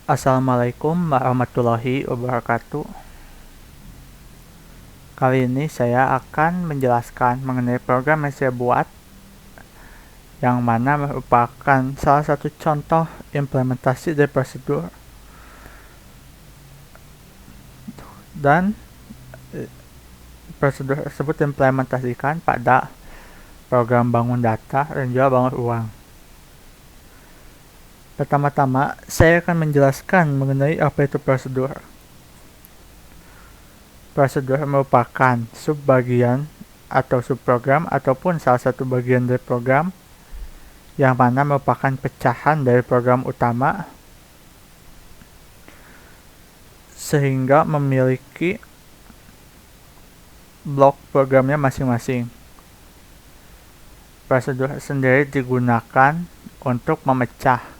Assalamualaikum warahmatullahi wabarakatuh. Kali ini saya akan menjelaskan mengenai program yang saya buat, yang mana merupakan salah satu contoh implementasi dari prosedur. Dan prosedur tersebut diimplementasikan pada program bangun data dan juga bangun uang. Pertama-tama, saya akan menjelaskan mengenai apa itu prosedur. Prosedur merupakan subbagian atau subprogram ataupun salah satu bagian dari program yang mana merupakan pecahan dari program utama sehingga memiliki blok programnya masing-masing. Prosedur sendiri digunakan untuk memecah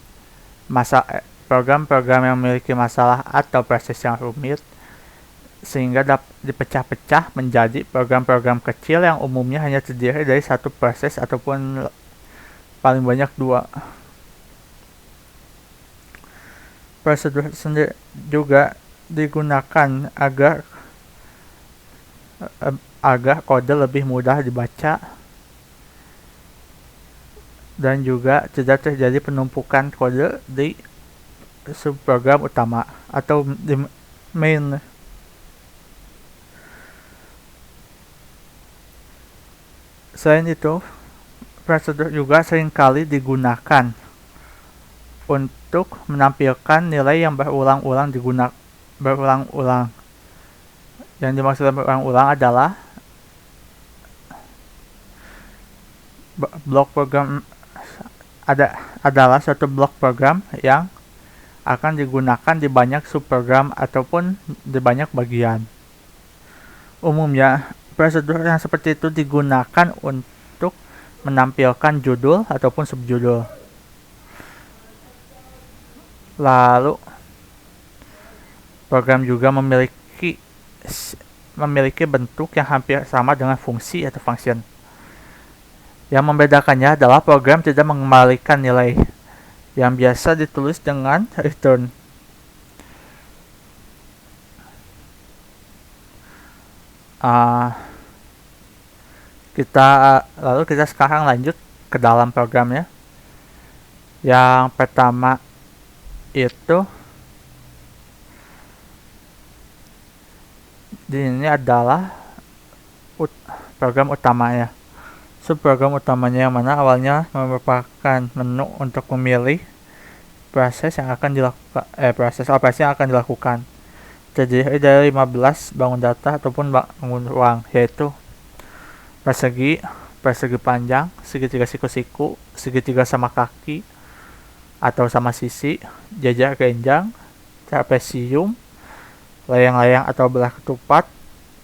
program-program yang memiliki masalah atau proses yang rumit sehingga dapat dipecah-pecah menjadi program-program kecil yang umumnya hanya terdiri dari satu proses ataupun paling banyak dua. Prosedur sendiri juga digunakan agar kode lebih mudah dibaca dan juga tidak terjadi penumpukan kode di subprogram utama atau di main. Selain itu, prosedur juga seringkali digunakan untuk menampilkan nilai yang berulang-ulang. Yang dimaksud berulang-ulang adalah blok program adalah suatu blok program yang akan digunakan di banyak subprogram ataupun di banyak bagian. Umumnya, prosedur yang seperti itu digunakan untuk menampilkan judul ataupun subjudul. Lalu, program juga memiliki bentuk yang hampir sama dengan fungsi atau function. Yang membedakannya adalah program tidak mengembalikan nilai, yang biasa ditulis dengan return. Lalu kita sekarang lanjut ke dalam programnya. Yang pertama itu ini adalah program utamanya. Subprogram utamanya yang mana awalnya merupakan menu untuk memilih proses yang akan dilakukan, proses operasi yang akan dilakukan. Terdiri dari 15 bangun data ataupun bangun uang, yaitu persegi panjang, segitiga siku-siku, segitiga sama kaki atau sama sisi, jajar genjang, trapesium, layang-layang atau belah ketupat,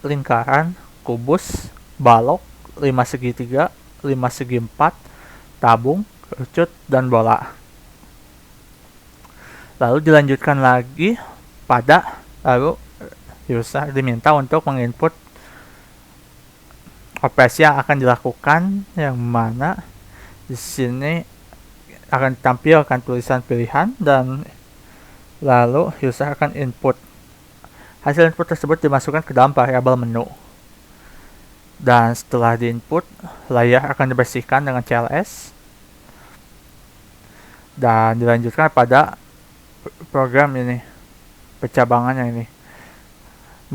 lingkaran, kubus, balok, 5 segitiga, 5 segi 4, tabung, kerucut, dan bola. Lalu dilanjutkan lagi lalu user diminta untuk menginput operasi yang akan dilakukan, yang mana di sini akan ditampilkan tulisan pilihan dan lalu user akan input. Hasil input tersebut dimasukkan ke dalam variabel menu. Dan setelah diinput, layar akan dibersihkan dengan CLS dan dilanjutkan pada program ini, pencabangannya ini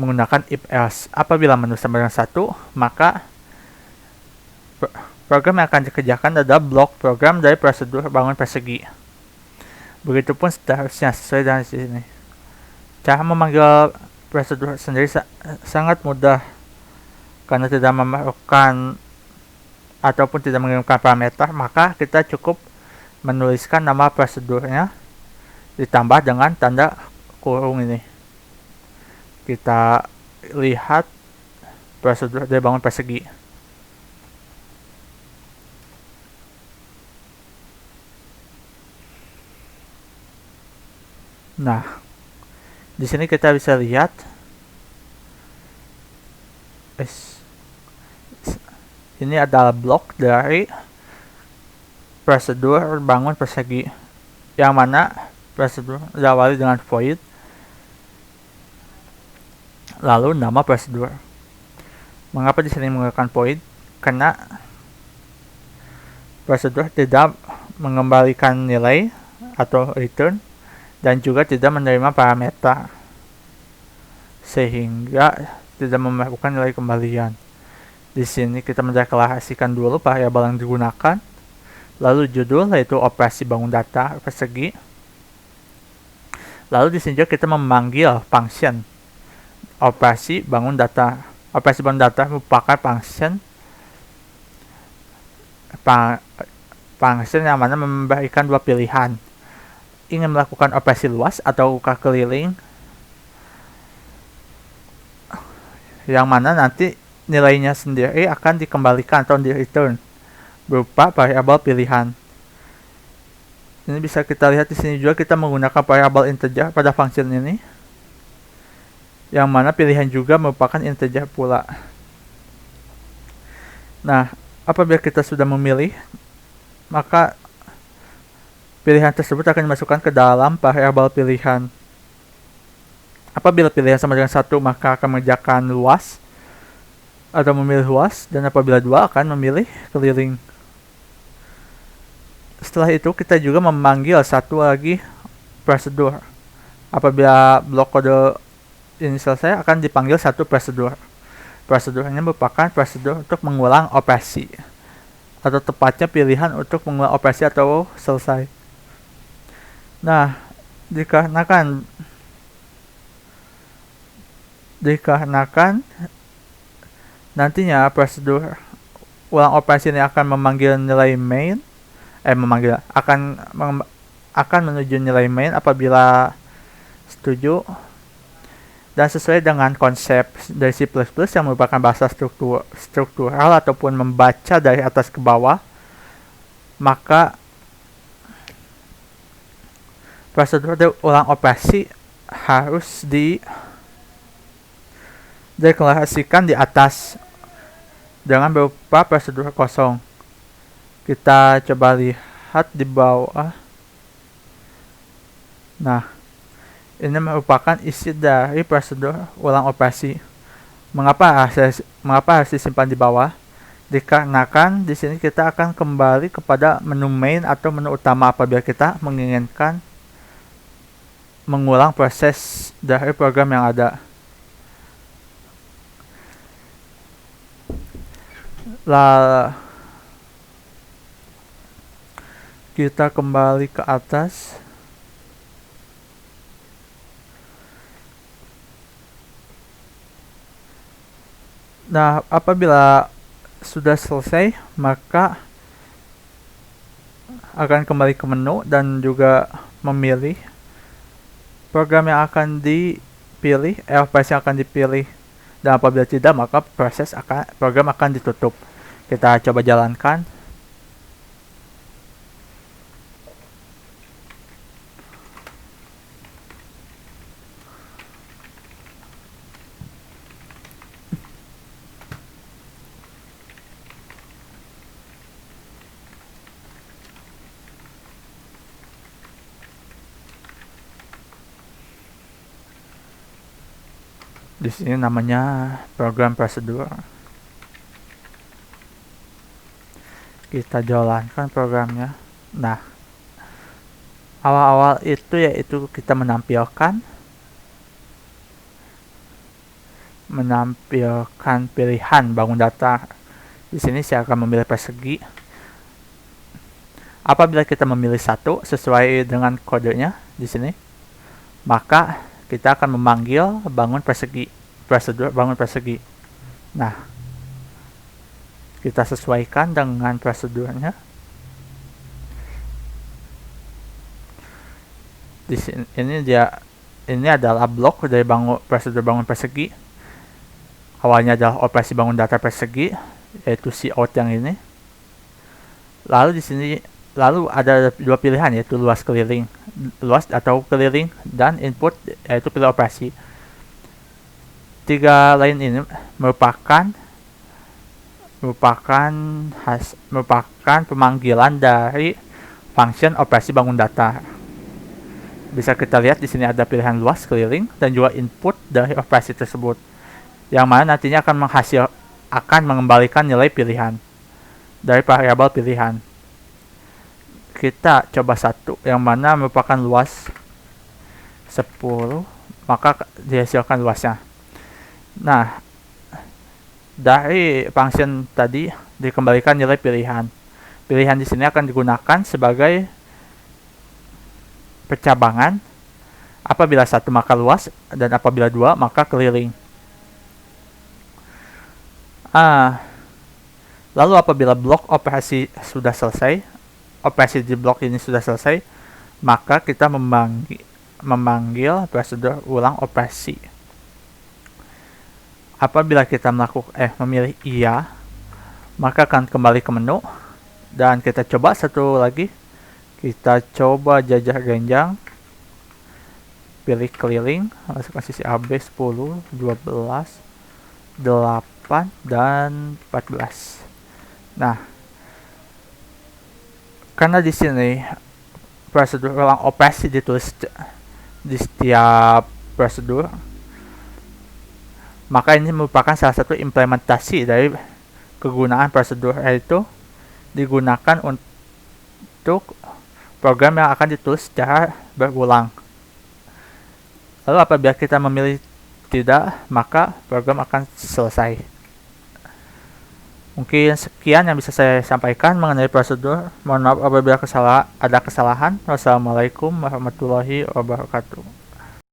menggunakan if else. Apabila menu sama dengan 1, maka program yang akan dikerjakan adalah blok program dari prosedur bangun persegi. Begitupun seterusnya sesuai dengan sini. Cara memanggil prosedur sendiri sangat mudah karena tidak memerlukan ataupun tidak mengirimkan parameter, maka kita cukup menuliskan nama prosedurnya ditambah dengan tanda kurung ini. Kita lihat prosedur dari bangun persegi. Nah, di sini kita bisa lihat ini adalah blok dari prosedur bangun persegi, yang mana Prosedur diawali dengan void, lalu nama prosedur. Mengapa di sini menggunakan void? Karena prosedur tidak mengembalikan nilai atau return dan juga tidak menerima parameter, sehingga tidak melakukan nilai kembalian. Di sini kita mendeklarasikan dulu variabel yang digunakan, lalu judul yaitu operasi bangun data persegi. Lalu di sini juga kita memanggil function operasi bangun data. Operasi bangun data merupakan function yang mana memberikan dua pilihan. Ingin melakukan operasi luas atau buka keliling, yang mana nanti nilainya sendiri akan dikembalikan atau di return berupa variabel pilihan. Ini bisa kita lihat di sini juga kita menggunakan variabel integer pada function ini, yang mana pilihan juga merupakan integer pula. Nah, apabila kita sudah memilih, maka pilihan tersebut akan dimasukkan ke dalam variabel pilihan. Apabila pilihan sama dengan 1, maka akan mengerjakan luas atau memilih luas, dan apabila 2 akan memilih keliling. Setelah itu kita juga memanggil satu lagi prosedur. Apabila blok kode ini selesai, akan dipanggil satu prosedur. Prosedur ini merupakan prosedur untuk mengulang operasi, atau tepatnya pilihan untuk mengulang operasi atau selesai. Nah, dikarenakan nantinya prosedur ulang operasi ini akan memanggil nilai main, akan menuju nilai main apabila setuju dan sesuai dengan konsep dari C++ yang merupakan bahasa struktural ataupun membaca dari atas ke bawah, maka prosedur ulang operasi harus dideklarasikan di atas dengan berupa prosedur kosong. Kita coba lihat di bawah. Nah, ini merupakan isi dari prosedur ulang operasi. Mengapa harus disimpan di bawah? Dikarenakan di sini kita akan kembali kepada menu main atau menu utama apabila kita menginginkan mengulang proses dari program yang ada. Kita kembali ke atas. Nah, apabila sudah selesai, maka akan kembali ke menu dan juga memilih program yang akan dipilih, operasi yang akan dipilih. Dan apabila tidak, maka program akan ditutup. Kita coba jalankan. Di sini namanya program prosedur. Kita jalankan programnya. Nah, awal-awal itu yaitu kita menampilkan pilihan bangun data. Di sini saya akan memilih persegi. Apabila kita memilih satu sesuai dengan kodenya di sini, maka kita akan memanggil prosedur bangun persegi. Nah, kita sesuaikan dengan prosedurnya. Di sini ini adalah blok dari prosedur bangun persegi. Awalnya adalah operasi bangun data persegi, yaitu cout yang ini. Lalu di sini ada dua pilihan, yaitu luas atau keliling, dan input yaitu pilih operasi. Tiga lain ini merupakan pemanggilan dari function operasi bangun data. Bisa kita lihat di sini ada pilihan luas, keliling, dan juga input dari operasi tersebut, yang mana nantinya akan mengembalikan nilai pilihan dari variabel pilihan. Kita coba satu, yang mana merupakan luas 10, maka dihasilkan luasnya. Nah, dari function tadi dikembalikan nilai pilihan. Pilihan di sini akan digunakan sebagai percabangan. Apabila 1 maka luas, dan apabila 2 maka keliling. Lalu apabila blok operasi sudah selesai, operasi di blok ini sudah selesai, maka kita memanggil prosedur ulang operasi. Apabila kita memilih iya, maka akan kembali ke menu, dan kita coba satu lagi. Kita coba jajah genjang, pilih keliling, masukkan sisi AB 10, 12, 8, dan 14. Nah, karena di sini prosedur ulang operasi ditulis di setiap prosedur, maka ini merupakan salah satu implementasi dari kegunaan prosedur, yaitu digunakan untuk program yang akan ditulis secara berulang. Lalu apabila kita memilih tidak, maka program akan selesai. Mungkin sekian yang bisa saya sampaikan mengenai prosedur. Mohon maaf apabila ada kesalahan. Wassalamualaikum warahmatullahi wabarakatuh.